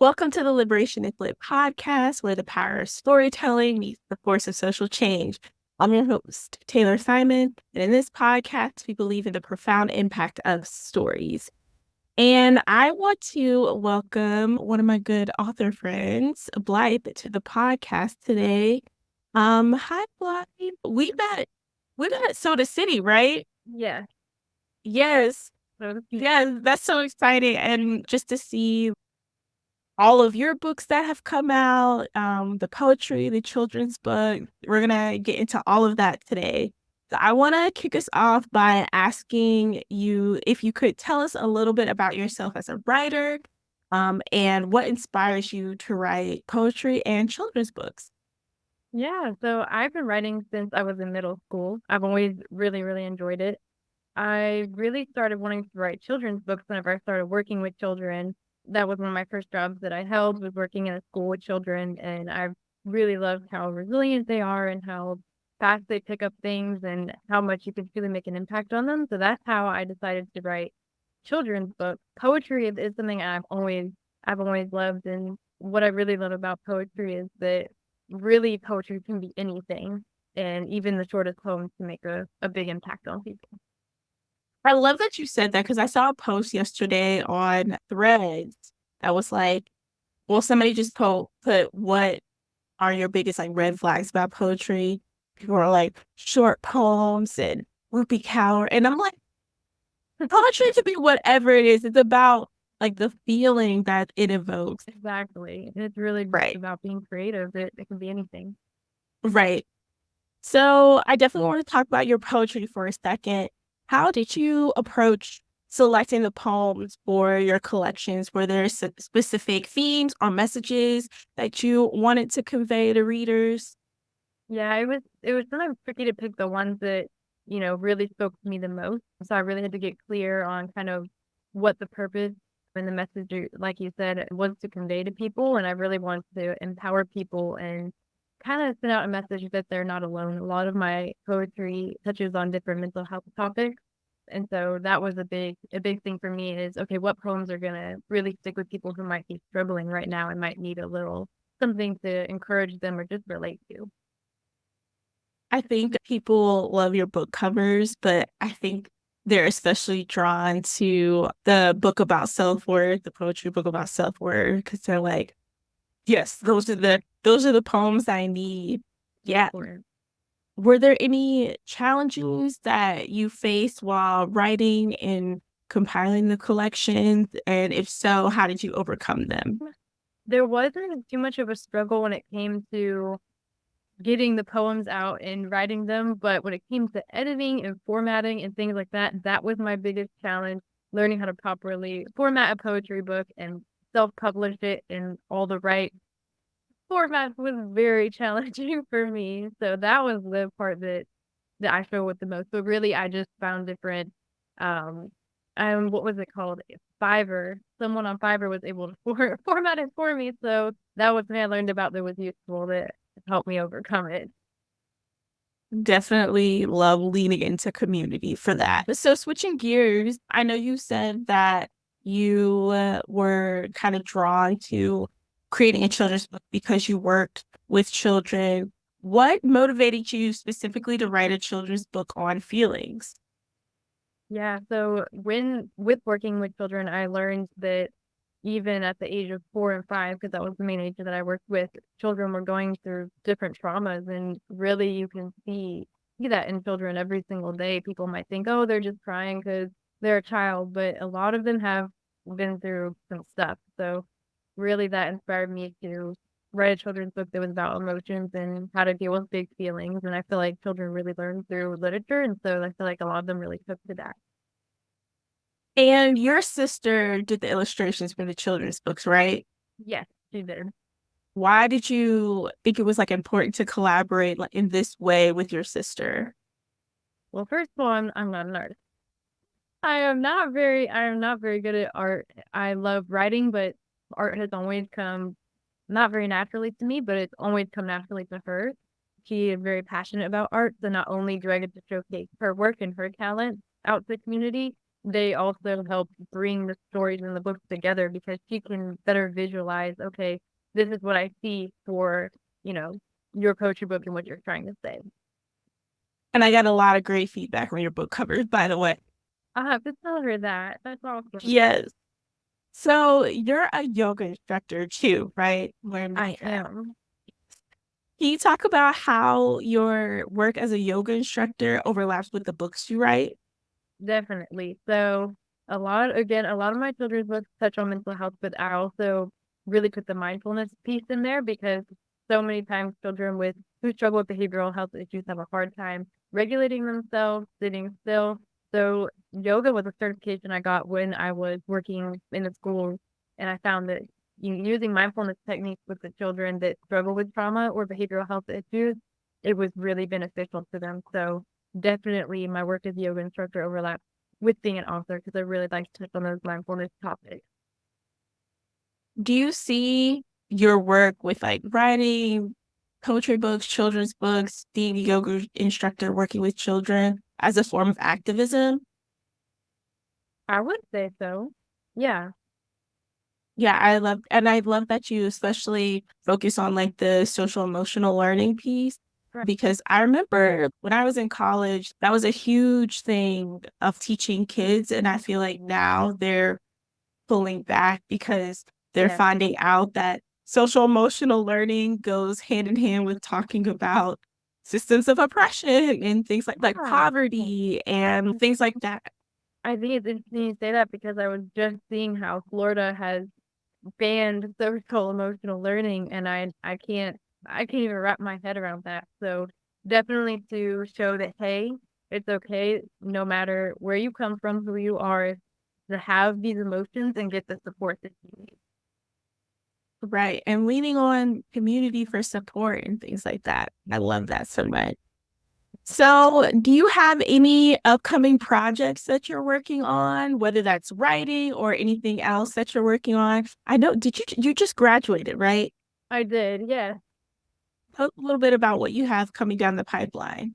Welcome to the Liberation and Lit podcast, where the power of storytelling meets the force of social change. I'm your host, Tayler Simon, and in this podcast, we believe in the profound impact of stories. And I want to welcome one of my good author friends, Blythe, to the podcast today. Hi, Blythe. We met at Soda City, right? Yeah. Yes. Yeah, that's so exciting. And just to see all of your books that have come out, the poetry, the children's book. We're gonna get into all of that today. So I want to kick us off by asking you if you could tell us a little bit about yourself as a writer, and what inspires you to write poetry and children's books. Yeah. So I've been writing since I was in middle school. I've always really, really enjoyed it. I really started wanting to write children's books whenever I started working with children. That was one of my first jobs that I held, was working in a school with children, and I really loved how resilient they are and how fast they pick up things and how much you can really make an impact on them. So that's how I decided to write children's books. Poetry is something I've always loved, and what I really love about poetry is that really poetry can be anything, and even the shortest poems can make a big impact on people. I love that you said that because I saw a post yesterday on Threads that was like, well, somebody just put what are your biggest like red flags about poetry? People are like short poems and whoopee cower. And I'm like, poetry to be whatever it is. It's about like the feeling that it evokes. Exactly. And it's really just Right. about being creative. It can be anything. Right. So I definitely want to talk about your poetry for a second. How did you approach selecting the poems for your collections? Were there specific themes or messages that you wanted to convey to readers? Yeah, it was kind of tricky to pick the ones that, really spoke to me the most. So I really had to get clear on kind of what the purpose and the message, like you said, was to convey to people. And I really wanted to empower people and kind of send out a message that they're not alone. A lot of my poetry touches on different mental health topics. And so that was a big thing for me is, okay, what poems are gonna really stick with people who might be struggling right now and might need a little something to encourage them or just relate to. I think people love your book covers, but I think they're especially drawn to the book about self-worth, the poetry book about self-worth, because they're like, yes, those are the poems I need. Yeah. Or Were there any challenges that you faced while writing and compiling the collections? And if so, how did you overcome them? there wasn't too much of a struggle when it came to getting the poems out and writing them, but when it came to editing and formatting and things like that, that was my biggest challenge, learning how to properly format a poetry book and self-publish it in all the right formats was very challenging for me. So that was the part that I struggled with the most. But really, I just found different, um, what was it called? Fiverr. Someone on Fiverr was able to format it for me. So that was something I learned about that was useful that helped me overcome it. Definitely love leaning into community for that. So switching gears, I know you said that you were kind of drawn to creating a children's book because you worked with children. What motivated you specifically to write a children's book on feelings? Yeah, so when with working with children, I learned that even at the age of 4 and 5, because that was the main age that I worked with, children were going through different traumas, and really you can see that in children every single day. People might think, oh, they're just crying because they're a child, but a lot of them have been through some stuff. So really that inspired me to write a children's book that was about emotions and how to deal with big feelings. And I feel like children really learn through literature, and so I feel like a lot of them really took to that. And your sister did the illustrations for the children's books, right? Yes, she did. Why did you think it was like important to collaborate like in this way with your sister? Well, first of all, I'm not an artist. I am not very good at art. I love writing, but art has always come not very naturally to me, but it's always come naturally to her. She is very passionate about art, so not only do I get to showcase her work and her talent out to the community, they also help bring the stories in the books together because she can better visualize, okay, this is what I see for, you know, your poetry book and what you're trying to say. And I got a lot of great feedback on your book covers, by the way. I'll have to tell her that. That's awesome. Yes. So you're a yoga instructor too, right? Learn I that. am. Can you talk about how your work as a yoga instructor overlaps with the books you write? Definitely. So a lot of my children's books touch on mental health, but I also really put the mindfulness piece in there because so many times children with who struggle with behavioral health issues have a hard time regulating themselves, sitting still. So yoga was a certification I got when I was working in the school, and I found that using mindfulness techniques with the children that struggle with trauma or behavioral health issues, it was really beneficial to them. So definitely my work as a yoga instructor overlaps with being an author because I really like to touch on those mindfulness topics. Do you see your work with like writing poetry books, children's books, being a yoga instructor, working with children as a form of activism? I would say so. Yeah. Yeah, I love that you especially focus on like the social emotional learning piece Right. because I remember when I was in college, that was a huge thing of teaching kids. And I feel like now they're pulling back because they're Yeah. finding out that social emotional learning goes hand in hand with talking about systems of oppression and things like Yeah. poverty and things like that. I think it's interesting you say that because I was just seeing how Florida has banned social emotional learning and I can't even wrap my head around that. So definitely to show that hey, it's okay no matter where you come from, who you are, to have these emotions and get the support that you need. Right. And leaning on community for support and things like that. I love that so much. So, do you have any upcoming projects that you're working on, whether that's writing or anything else that you're working on? I know, you just graduated, right? I did, yes. A little bit about what you have coming down the pipeline.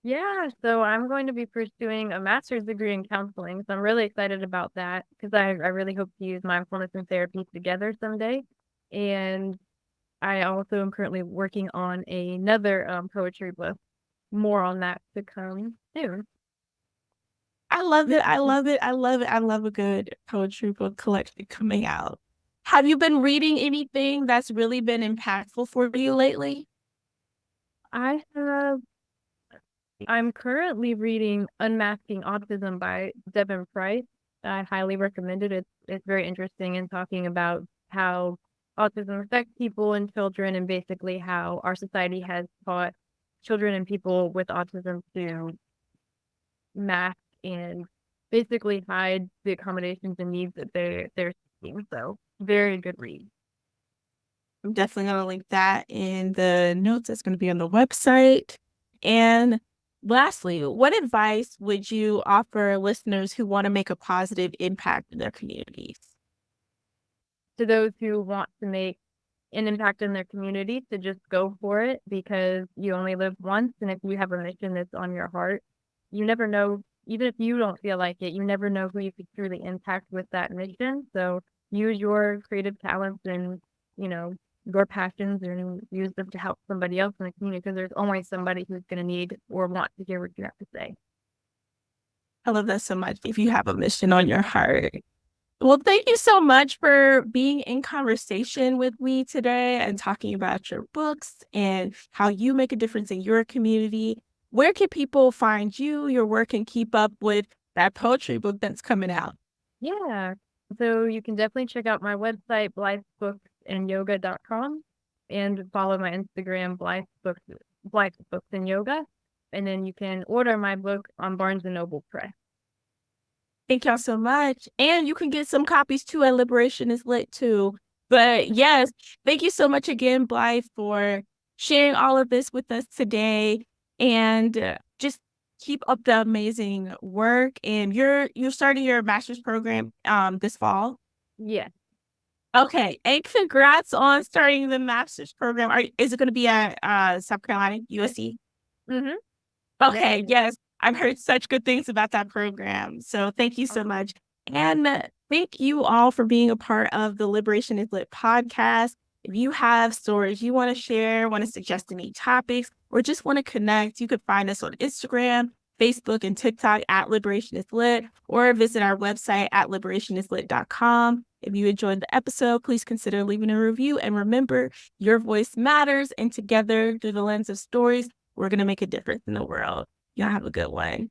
Yeah, so I'm going to be pursuing a master's degree in counseling. So I'm really excited about that because I really hope to use mindfulness and therapy together someday. And I also am currently working on another poetry book. More on that to come soon. I love it. I love it. I love it. I love a good poetry book collection coming out. Have you been reading anything that's really been impactful for you lately? I have I'm currently reading Unmasking Autism by Devin Price. I highly recommend it. It's very interesting in talking about how autism affects people and children and basically how our society has taught children and people with autism to mask and basically hide the accommodations and needs that they're seeking. So very good read. I'm definitely going to link that in the notes that's going to be on the website. And lastly, what advice would you offer listeners who want to make a positive impact in their communities? To those who want to make an impact in their community, to just go for it because you only live once. And if you have a mission that's on your heart, you never know, even if you don't feel like it, you never know who you could truly impact with that mission. So use your creative talents and, you know, your passions and use them to help somebody else in the community because there's always somebody who's going to need or want to hear what you have to say. I love that so much. If you have a mission on your heart. Well, thank you so much for being in conversation with me today and talking about your books and how you make a difference in your community. Where can people find you, your work, and keep up with that poetry book that's coming out? Yeah. So you can definitely check out my website, blythebooksandyoga.com, and follow my Instagram, Blythe Books and Yoga. And then you can order my book on Barnes and Noble Press. Thank y'all so much. And you can get some copies too at Liberation is Lit too. But yes, thank you so much again, Blythe, for sharing all of this with us today. And just keep up the amazing work. And you're starting your master's program this fall. Yeah. Okay. And congrats on starting the master's program. Is it going to be at South Carolina, USC? Mm-hmm. Yep. Okay, yes. I've heard such good things about that program. So thank you so much. And thank you all for being a part of the Liberation is Lit podcast. If you have stories you want to share, want to suggest any topics, or just want to connect, you can find us on Instagram, Facebook, and TikTok at Liberation is Lit, or visit our website at liberationislit.com. If you enjoyed the episode, please consider leaving a review. And remember, your voice matters. And together, through the lens of stories, we're going to make a difference in the world. Y'all have a good one.